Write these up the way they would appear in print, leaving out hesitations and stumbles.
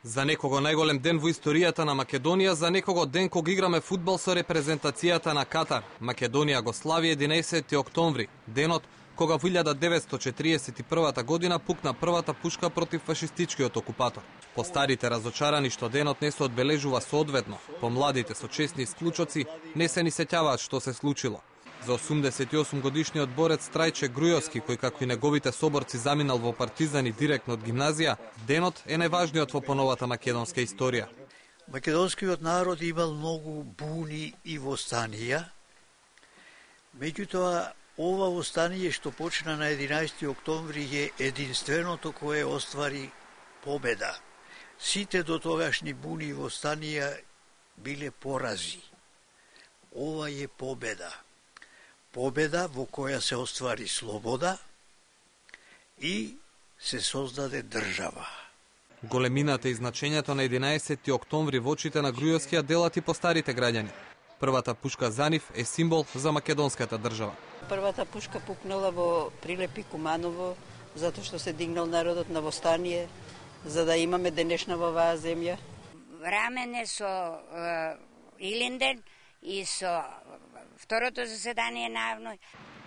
За некого најголем ден во историјата на Македонија, за некого ден кога играме фудбал со репрезентацијата на Катар. Македонија го слави 11 октомври, денот кога во 1941 година пукна првата пушка против фашистичкиот окупатор. По старите разочарани што денот не се одбележува соодветно, по младите со честни исклучоци не се ни сеќаваат што се случило. За 88 годишниот борец Трајче Грујовски, кој како и неговите соборци заминал во партизани директно од гимназија, денот е најважниот во поновата македонска историја. Македонскиот народ имал многу буни и востанија. Меѓутоа, ова востание што почна на 11 октомври е единственото кое оствари победа. Сите дотогашни буни и востанија биле порази. Ова е победа. Победа во која се оствари слобода и се создаде држава. Големината и значењето на 11 октомври во очите на Грујовски делат и по старите граѓани. Првата пушка за нив е символ за македонската држава. Првата пушка пукнала во Прилепи Куманово, затоа што се дигнал народот на востание, за да имаме денешна во оваа земја. Времене со Илинден и со второто заседание најавно.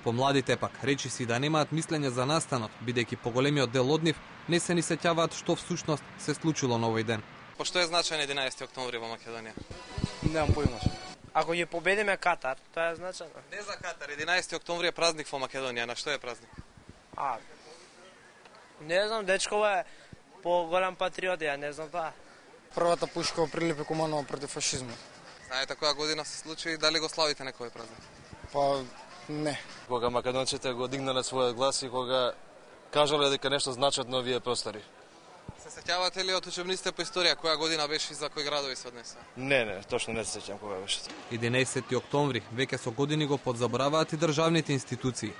Помладите пак речи си да немаат мислење за настанот, бидејќи поголемиот дел од нив не се ни сеќаваат што всушност се случило на овој ден. По што е значаен 11 октомври во Македонија? Немам појма. Ако ќе победиме Катар, тоа е значајно. Не за Катар, 11 октомври е празник во Македонија. На што е празник? Не знам, дечкова е по-голем патриот, ја не знам тоа. Првата пушка во Прилепи Куманово против фашизмот. Знаете која година се случи и дали го славите некој празник? Па не. Кога македонците го дигнале својот глас и кога кажале дека нешто значат на овие простори. Се сеќавате ли од учебниците по историја која година беше и за кои градови се однесе? Не, точно не се сеќам кога беше. 11 октомври веќе со години го подзабораваат и државните институции.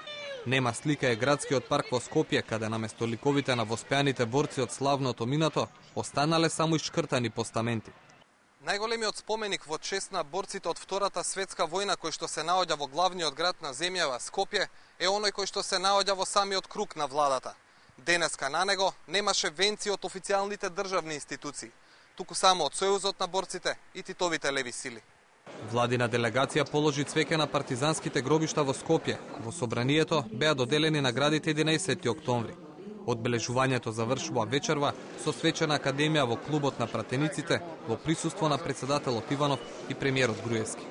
Нема слика е градскиот парк во Скопје, каде наместо ликовите на воспеаните борци од славното минато, останале само ишчкртани постаменти. Најголемиот споменик во чест на борците од Втората светска војна кој што се наоѓа во главниот град на земјава Скопје е оној кој што се наоѓа во самиот круг на владата. Денеска на него немаше венци од официјалните државни институции, туку само од Сојузот на борците и Титовите леви сили. Владина делегација положи цвеќе на партизанските гробишта во Скопје. Во собранието беа доделени наградите 11 октомври. Одбележувањето завршува вечерва со свечена академија во клубот на пратениците во присуство на претседателот Иванов и премиерот Груевски.